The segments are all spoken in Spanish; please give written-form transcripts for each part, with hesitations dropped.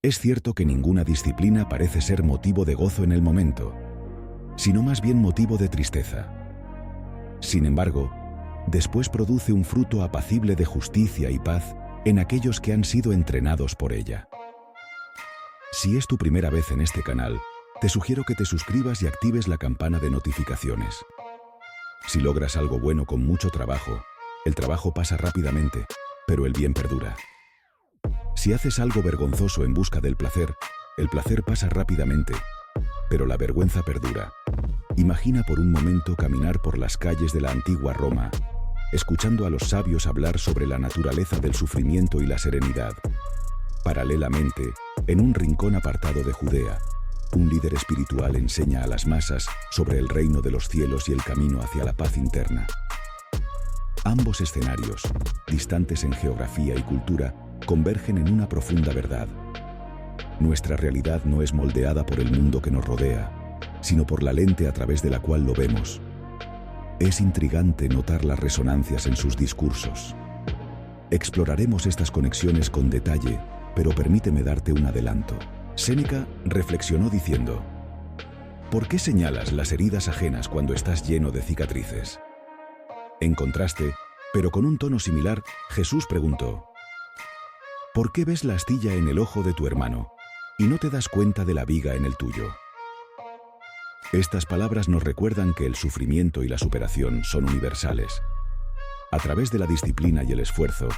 Es cierto que ninguna disciplina parece ser motivo de gozo en el momento, sino más bien motivo de tristeza. Sin embargo, después produce un fruto apacible de justicia y paz en aquellos que han sido entrenados por ella. Si es tu primera vez en este canal, te sugiero que te suscribas y actives la campana de notificaciones. Si logras algo bueno con mucho trabajo, el trabajo pasa rápidamente, pero el bien perdura. Si haces algo vergonzoso en busca del placer, el placer pasa rápidamente, pero la vergüenza perdura. Imagina por un momento caminar por las calles de la antigua Roma, escuchando a los sabios hablar sobre la naturaleza del sufrimiento y la serenidad. Paralelamente, en un rincón apartado de Judea, un líder espiritual enseña a las masas sobre el reino de los cielos y el camino hacia la paz interna. Ambos escenarios, distantes en geografía y cultura, convergen en una profunda verdad. Nuestra realidad no es moldeada por el mundo que nos rodea, sino por la lente a través de la cual lo vemos. Es intrigante notar las resonancias en sus discursos. Exploraremos estas conexiones con detalle, pero permíteme darte un adelanto. Séneca reflexionó diciendo: ¿por qué señalas las heridas ajenas cuando estás lleno de cicatrices? En contraste, pero con un tono similar, Jesús preguntó: ¿por qué ves la astilla en el ojo de tu hermano y no te das cuenta de la viga en el tuyo? Estas palabras nos recuerdan que el sufrimiento y la superación son universales. A través de la disciplina y el esfuerzo,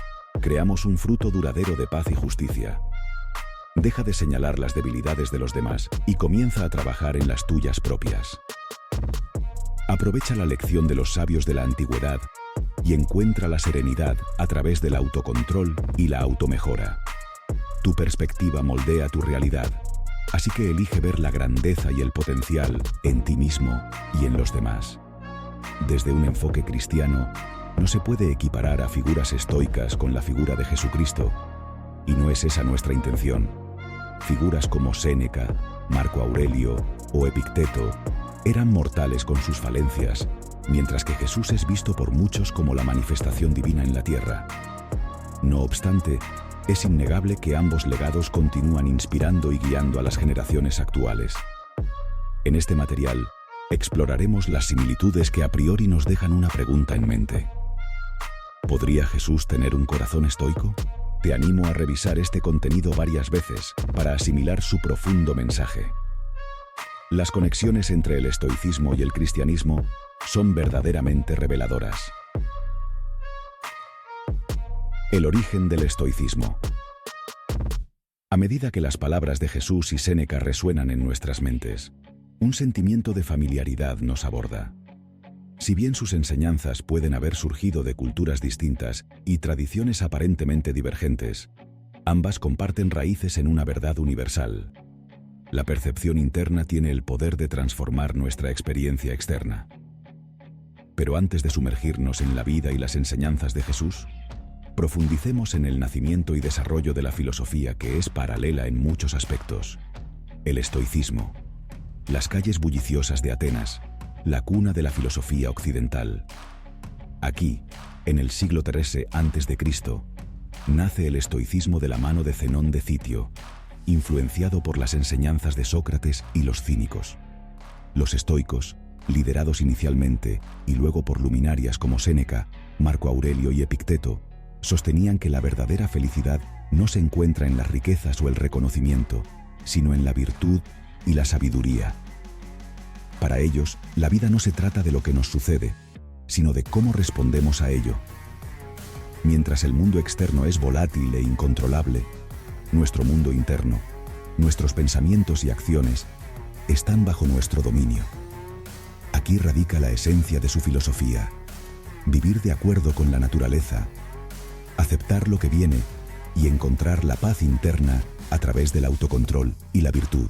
creamos un fruto duradero de paz y justicia. Deja de señalar las debilidades de los demás y comienza a trabajar en las tuyas propias. Aprovecha la lección de los sabios de la antigüedad y encuentra la serenidad a través del autocontrol y la automejora. Tu perspectiva moldea tu realidad, así que elige ver la grandeza y el potencial en ti mismo y en los demás. Desde un enfoque cristiano, no se puede equiparar a figuras estoicas con la figura de Jesucristo, y no es esa nuestra intención. Figuras como Séneca, Marco Aurelio o Epicteto eran mortales con sus falencias, mientras que Jesús es visto por muchos como la manifestación divina en la tierra. No obstante, es innegable que ambos legados continúan inspirando y guiando a las generaciones actuales. En este material, exploraremos las similitudes que a priori nos dejan una pregunta en mente. ¿Podría Jesús tener un corazón estoico? Te animo a revisar este contenido varias veces para asimilar su profundo mensaje. Las conexiones entre el estoicismo y el cristianismo son verdaderamente reveladoras. El origen del estoicismo. A medida que las palabras de Jesús y Séneca resuenan en nuestras mentes, un sentimiento de familiaridad nos aborda. Si bien sus enseñanzas pueden haber surgido de culturas distintas y tradiciones aparentemente divergentes, ambas comparten raíces en una verdad universal. La percepción interna tiene el poder de transformar nuestra experiencia externa. Pero antes de sumergirnos en la vida y las enseñanzas de Jesús, profundicemos en el nacimiento y desarrollo de la filosofía que es paralela en muchos aspectos. El estoicismo. Las calles bulliciosas de Atenas, la cuna de la filosofía occidental. Aquí, en el siglo III a.C., nace el estoicismo de la mano de Zenón de Citio, influenciado por las enseñanzas de Sócrates y los cínicos. Los estoicos, liderados inicialmente y luego por luminarias como Séneca, Marco Aurelio y Epicteto, sostenían que la verdadera felicidad no se encuentra en las riquezas o el reconocimiento, sino en la virtud y la sabiduría. Para ellos, la vida no se trata de lo que nos sucede, sino de cómo respondemos a ello. Mientras el mundo externo es volátil e incontrolable, nuestro mundo interno, nuestros pensamientos y acciones, están bajo nuestro dominio. Aquí radica la esencia de su filosofía: vivir de acuerdo con la naturaleza, aceptar lo que viene y encontrar la paz interna a través del autocontrol y la virtud.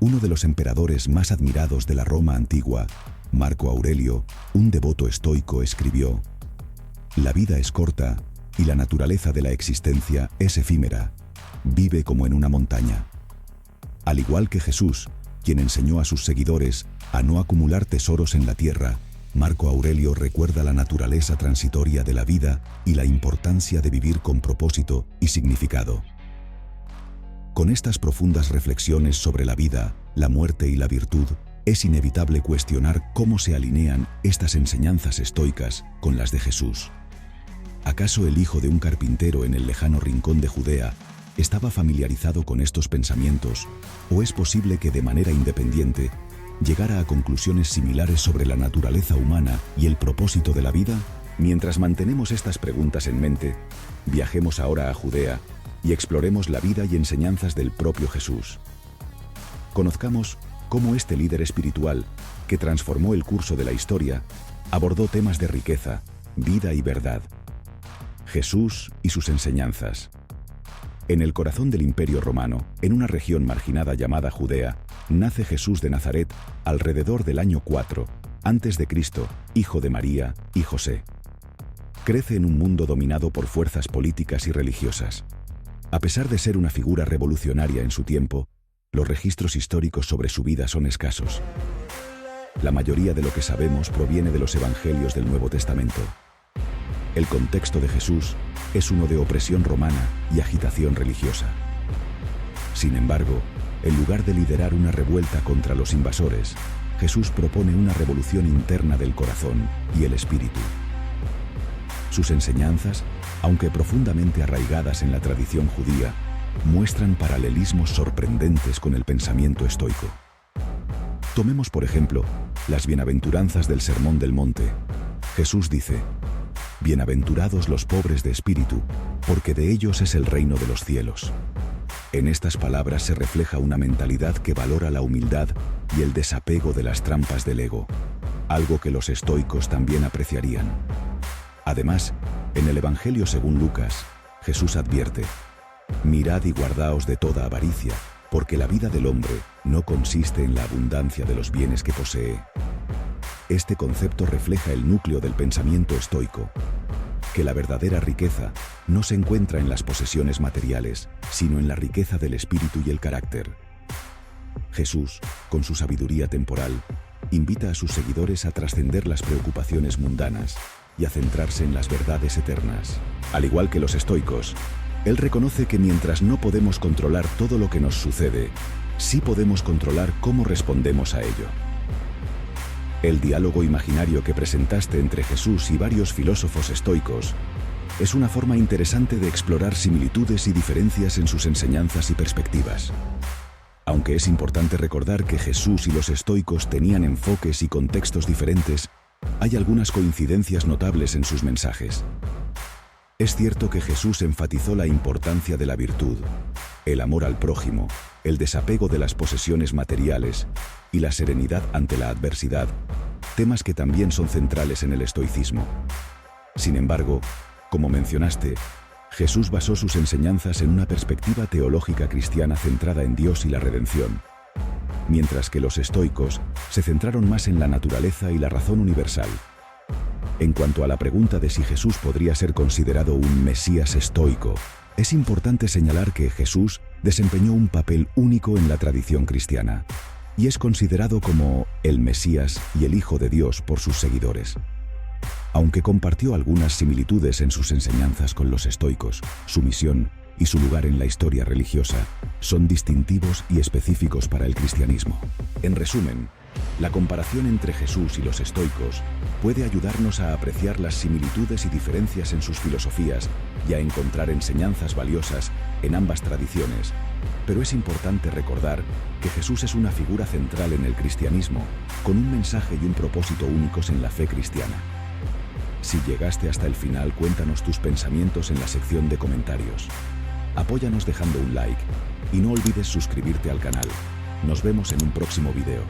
Uno de los emperadores más admirados de la Roma antigua, Marco Aurelio, un devoto estoico, escribió: «La vida es corta y la naturaleza de la existencia es efímera. Vive como en una montaña». Al igual que Jesús, quien enseñó a sus seguidores a no acumular tesoros en la tierra, Marco Aurelio recuerda la naturaleza transitoria de la vida y la importancia de vivir con propósito y significado. Con estas profundas reflexiones sobre la vida, la muerte y la virtud, es inevitable cuestionar cómo se alinean estas enseñanzas estoicas con las de Jesús. ¿Acaso el hijo de un carpintero en el lejano rincón de Judea estaba familiarizado con estos pensamientos, o es posible que de manera independiente llegara a conclusiones similares sobre la naturaleza humana y el propósito de la vida? Mientras mantenemos estas preguntas en mente, viajemos ahora a Judea y exploremos la vida y enseñanzas del propio Jesús. Conozcamos cómo este líder espiritual, que transformó el curso de la historia, abordó temas de riqueza, vida y verdad. Jesús y sus enseñanzas. En el corazón del Imperio Romano, en una región marginada llamada Judea, nace Jesús de Nazaret alrededor del año 4 a.C., hijo de María y José. Crece en un mundo dominado por fuerzas políticas y religiosas. A pesar de ser una figura revolucionaria en su tiempo, los registros históricos sobre su vida son escasos. La mayoría de lo que sabemos proviene de los evangelios del Nuevo Testamento. El contexto de Jesús es uno de opresión romana y agitación religiosa. Sin embargo, en lugar de liderar una revuelta contra los invasores, Jesús propone una revolución interna del corazón y el espíritu. Sus enseñanzas, aunque profundamente arraigadas en la tradición judía, muestran paralelismos sorprendentes con el pensamiento estoico. Tomemos, por ejemplo, las bienaventuranzas del Sermón del Monte. Jesús dice: «Bienaventurados los pobres de espíritu, porque de ellos es el reino de los cielos». En estas palabras se refleja una mentalidad que valora la humildad y el desapego de las trampas del ego, algo que los estoicos también apreciarían. Además, en el Evangelio según Lucas, Jesús advierte: «Mirad y guardaos de toda avaricia, porque la vida del hombre no consiste en la abundancia de los bienes que posee». Este concepto refleja el núcleo del pensamiento estoico, que la verdadera riqueza no se encuentra en las posesiones materiales, sino en la riqueza del espíritu y el carácter. Jesús, con su sabiduría temporal, invita a sus seguidores a trascender las preocupaciones mundanas y a centrarse en las verdades eternas. Al igual que los estoicos, él reconoce que mientras no podemos controlar todo lo que nos sucede, sí podemos controlar cómo respondemos a ello. El diálogo imaginario que presentaste entre Jesús y varios filósofos estoicos es una forma interesante de explorar similitudes y diferencias en sus enseñanzas y perspectivas. Aunque es importante recordar que Jesús y los estoicos tenían enfoques y contextos diferentes, hay algunas coincidencias notables en sus mensajes. Es cierto que Jesús enfatizó la importancia de la virtud, el amor al prójimo, el desapego de las posesiones materiales y la serenidad ante la adversidad, temas que también son centrales en el estoicismo. Sin embargo, como mencionaste, Jesús basó sus enseñanzas en una perspectiva teológica cristiana centrada en Dios y la redención, mientras que los estoicos se centraron más en la naturaleza y la razón universal. En cuanto a la pregunta de si Jesús podría ser considerado un Mesías estoico, es importante señalar que Jesús desempeñó un papel único en la tradición cristiana, y es considerado como el Mesías y el Hijo de Dios por sus seguidores. Aunque compartió algunas similitudes en sus enseñanzas con los estoicos, su misión y su lugar en la historia religiosa son distintivos y específicos para el cristianismo. En resumen, la comparación entre Jesús y los estoicos puede ayudarnos a apreciar las similitudes y diferencias en sus filosofías y a encontrar enseñanzas valiosas en ambas tradiciones, pero es importante recordar que Jesús es una figura central en el cristianismo, con un mensaje y un propósito únicos en la fe cristiana. Si llegaste hasta el final, cuéntanos tus pensamientos en la sección de comentarios. Apóyanos dejando un like y no olvides suscribirte al canal. Nos vemos en un próximo video.